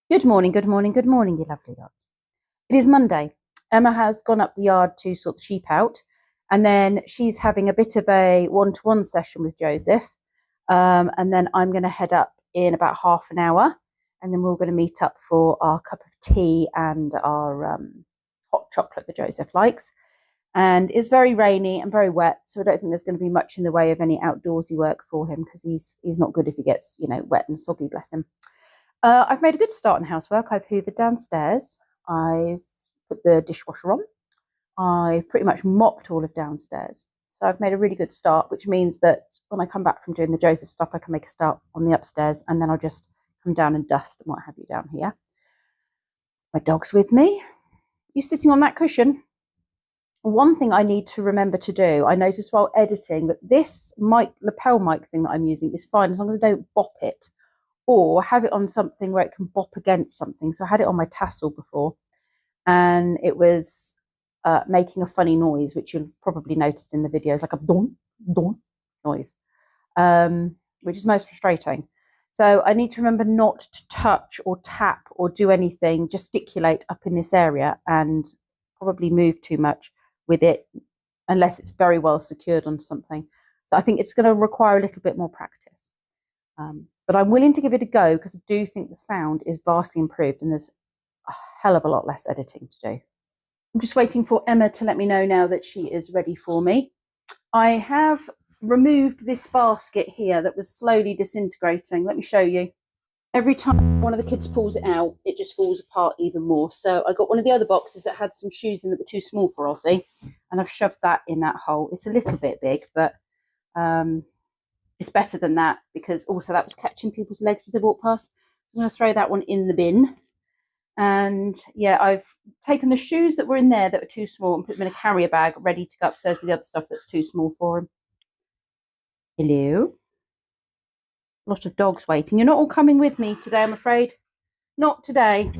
Good morning, good morning, good morning, you lovely lot. It is Monday. Emma has gone up the yard to sort the sheep out, and then she's having a bit of a one-to-one session with Joseph. And then I'm going to head up in about half an hour, and then we're going to meet up for our cup of tea and our hot chocolate that Joseph likes. And it's very rainy and very wet, so I don't think there's going to be much in the way of any outdoorsy work for him because he's not good if he gets wet and soggy, bless him. I've made a good start in housework. I've hoovered downstairs. I've put the dishwasher on. I've pretty much mopped all of downstairs. So I've made a really good start, which means that when I come back from doing the Joseph stuff, I can make a start on the upstairs, and then I'll just come down and dust and what have you down here. My dog's with me. You sitting on that cushion? One thing I need to remember to do, I noticed while editing that this lapel mic thing that I'm using is fine as long as I don't bop it, or have it on something where it can bop against something. So I had it on my tassel before, and it was making a funny noise, which you've probably noticed in the videos, like a don, don noise, which is most frustrating. So I need to remember not to touch or tap or do anything, gesticulate up in this area, and probably move too much with it unless it's very well secured on something. So I think it's going to require a little bit more practice. But I'm willing to give it a go because I do think the sound is vastly improved and there's a hell of a lot less editing to do. I'm just waiting for Emma to let me know now that she is ready for me. I have removed this basket here that was slowly disintegrating. Let me show you. Every time one of the kids pulls it out, it just falls apart even more. So I got one of the other boxes that had some shoes in that were too small for Ozzy, and I've shoved that in that hole. It's a little bit big, but it's better than that because also that was catching people's legs as they walk past. So I'm going to throw that one in the bin. And yeah, I've taken the shoes that were in there that were too small and put them in a carrier bag ready to go upstairs with the other stuff that's too small for him. Hello. A lot of dogs waiting. You're not all coming with me today, I'm afraid. Not today.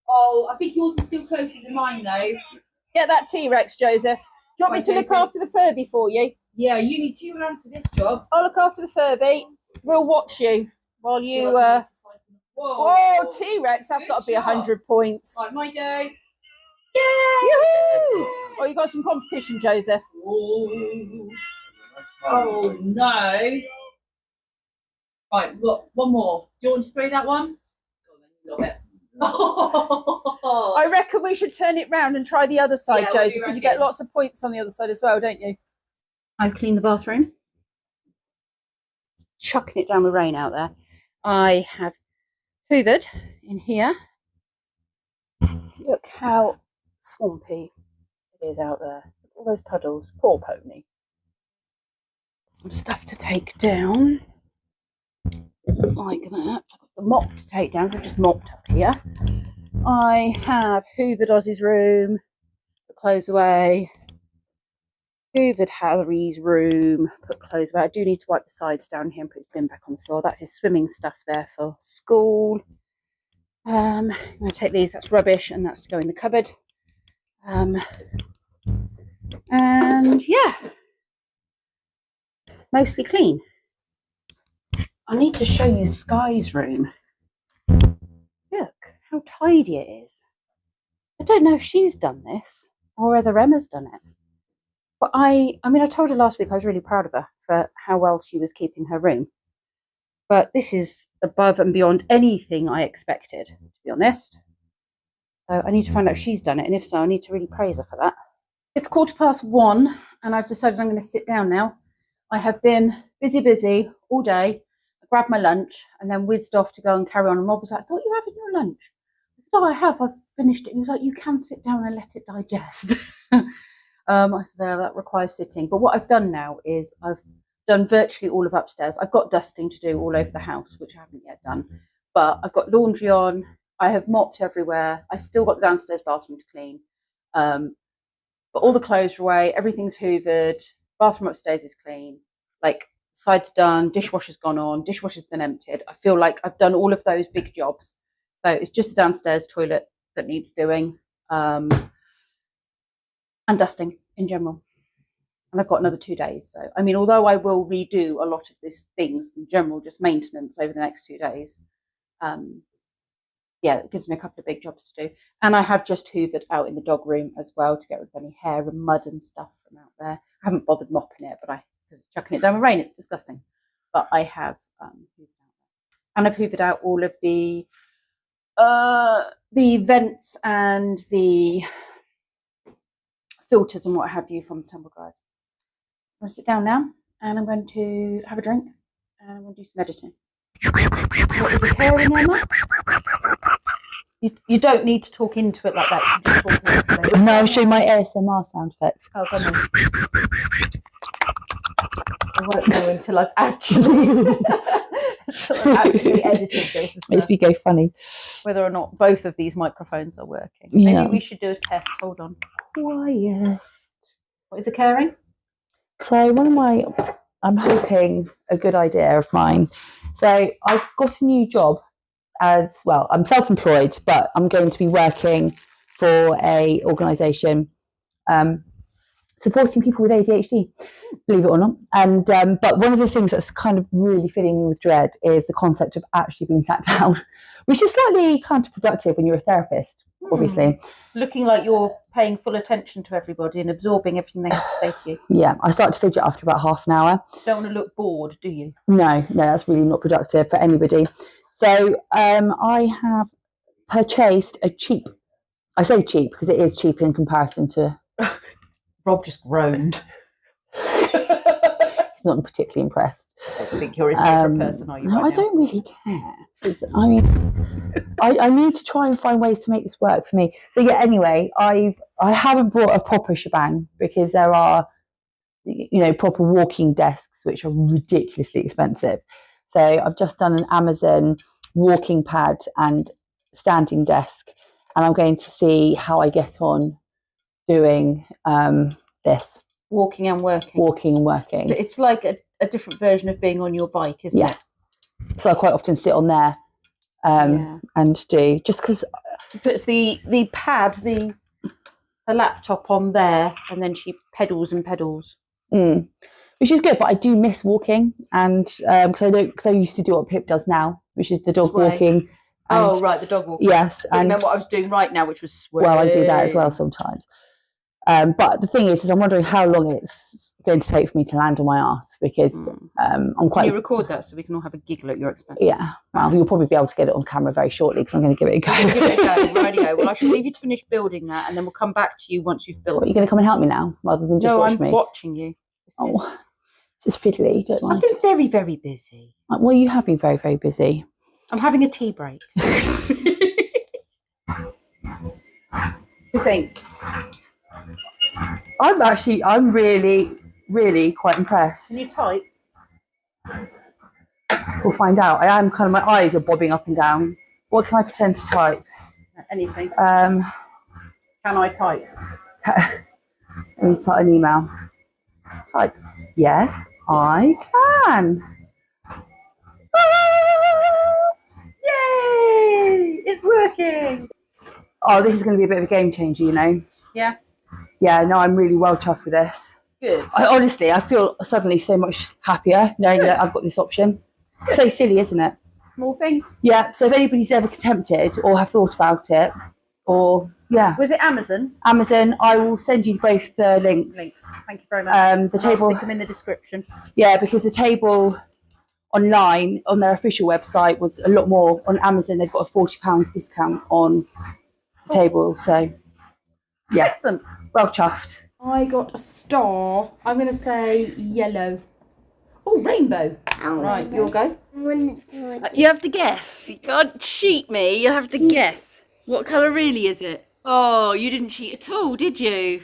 Oh, I think yours is still closer than mine, though. Get that T-Rex, Joseph. Do you want me to look after the Furby for you? Yeah, you need 2 hands for this job. I'll look after the Furby. We'll watch you while you... Whoa, T-Rex, that's got to be 100 points. Right, my go. Yeah! Yoo-hoo! Oh, you got some competition, Joseph. Oh, no. Right, look, one more. Do you want to spray that one? Love it. I reckon we should turn it round and try the other side, Joseph, because you get lots of points on the other side as well, don't you? I've cleaned the bathroom. It's chucking it down with rain out there. I have hoovered in here. Look how swampy it is out there. All those puddles. Poor pony. Some stuff to take down. Like that. I've got the mop to take down, so I've just mopped up here. I have hoovered Ozzy's room, put clothes away. Hoovered Harry's room, put clothes away. I do need to wipe the sides down here and put his bin back on the floor. That's his swimming stuff there for school. I'm going to take these, that's rubbish, and that's to go in the cupboard. And yeah, mostly clean. I need to show you Sky's room. Look how tidy it is. I don't know if she's done this or whether Emma's done it. But I told her last week I was really proud of her for how well she was keeping her room. But this is above and beyond anything I expected, to be honest. So I need to find out if she's done it, and if so, I need to really praise her for that. It's 1:15, and I've decided I'm going to sit down now. I have been busy all day. I grabbed my lunch and then whizzed off to go and carry on. And Rob was like, I thought you were having your lunch. I said, oh, I have. I've finished it. He was like, you can sit down and let it digest. I said, oh, that requires sitting. But what I've done now is I've done virtually all of upstairs. I've got dusting to do all over the house, which I haven't yet done. But I've got laundry on. I have mopped everywhere. I still got the downstairs bathroom to clean. But all the clothes are away. Everything's hoovered. Bathroom upstairs is clean. Like, side's done. Dishwasher's gone on. Dishwasher's been emptied. I feel like I've done all of those big jobs. So it's just the downstairs toilet that needs doing. And dusting in general. And I've got another 2 days. So, I mean, although I will redo a lot of these things in general, just maintenance over the next 2 days, yeah, it gives me a couple of big jobs to do. And I have just hoovered out in the dog room as well to get rid of any hair and mud and stuff from out there. I haven't bothered mopping it, but chucking it down with rain, it's disgusting. But I have hoovered out. And I've hoovered out all of the vents and the filters and what have you from the tumble dryers. I'm going to sit down now and I'm going to have a drink and I'm going to do some editing. What is occurring, Emma? You don't need to talk into it like that. You can just talk naturally. No, I'll show you my ASMR sound effects. Oh, go on. I won't know until I've actually, edited this. Makes me go funny. Whether or not both of these microphones are working. Yeah. Maybe we should do a test. Hold on. Quiet. What is occurring? So I'm hoping a good idea of mine. So I've got a new job as well. I'm self-employed, but I'm going to be working for a organisation supporting people with ADHD, believe it or not. And but one of the things that's kind of really filling me with dread is the concept of actually being sat down, which is slightly counterproductive when you're a therapist, obviously. Looking like you're paying full attention to everybody and absorbing everything they have to say to you. Yeah, I start to fidget after about half an hour. Don't want to look bored, do you? No, that's really not productive for anybody. So I have purchased a cheap, I say cheap because it is cheap in comparison to... Rob just groaned. He's not particularly impressed. I don't think you're his favourite person, are you? No, right I now? don't really care. I mean, I need to try and find ways to make this work for me. So yeah, anyway, I haven't brought a proper shebang because there are, proper walking desks which are ridiculously expensive. So I've just done an Amazon walking pad and standing desk, and I'm going to see how I get on doing this. Walking and working. So it's like a different version of being on your bike, isn't it? So I quite often sit on there and do, just because... She puts the pad, her laptop on there, and then she pedals and pedals. Which is good, but I do miss walking, and because I used to do what Pip does now, which is the dog walking. Oh, right, the dog walking. Yes. I remember what I was doing right now, which was sway. Well, I do that as well sometimes. But the thing is I'm wondering how long it's going to take for me to land on my arse, because I'm quite... Can you record that so we can all have a giggle at your expense? Yeah. Well, you'll probably be able to get it on camera very shortly because I'm going to give it a go. Give it a go. Rightio. Well, I shall leave you to finish building that, and then we'll come back to you once you've built it. Are you going to come and help me now, rather than just watch me? No, I'm watching you. It's just fiddly, don't I? I've been very, very busy. Well, you have been very, very busy. I'm having a tea break. You think? I'm really, really quite impressed. Can you type? We'll find out. I am kind of, my eyes are bobbing up and down. What can I pretend to type? Anything. Can I type? I need to type an email. Type. Yes, I can. Yay! It's working. Oh, this is going to be a bit of a game changer, Yeah. Yeah, no, I'm really well chuffed with this. Good. I feel suddenly so much happier knowing that I've got this option. So silly, isn't it? Small things. Yeah, so if anybody's ever tempted or have thought about it, or was it Amazon? Amazon, I will send you both the links. Thank you very much. The table, I'll stick them in the description. Yeah, because the table online on their official website was a lot more. On Amazon, they've got a £40 discount on the table. So yeah, excellent. Well chuffed. I got a star. I'm going to say yellow. Oh, rainbow. Right, you'll go. You have to guess. You can't cheat me. You have to guess. What colour really is it? Oh, you didn't cheat at all, did you?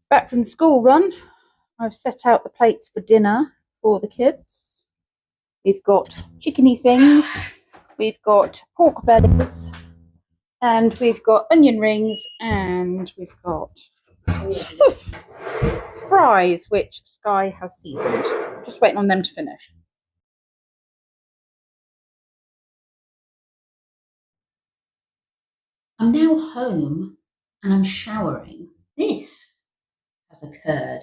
Back from the school run. I've set out the plates for dinner for the kids. We've got chickeny things. We've got pork bellies. And we've got onion rings. And we've got fries, which Sky has seasoned. Just waiting on them to finish. I'm now home and I'm showering. This has occurred.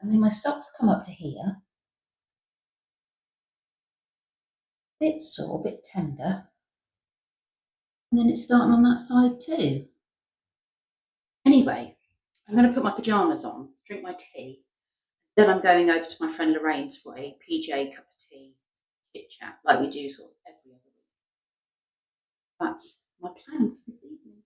And then my socks come up to here. bit sore, a bit tender. And then it's starting on that side too. Anyway, I'm going to put my pyjamas on, drink my tea. Then I'm going over to my friend Lorraine's for a PJ cup of tea, chit chat, like we do sort of every other week. That's my plan for this evening.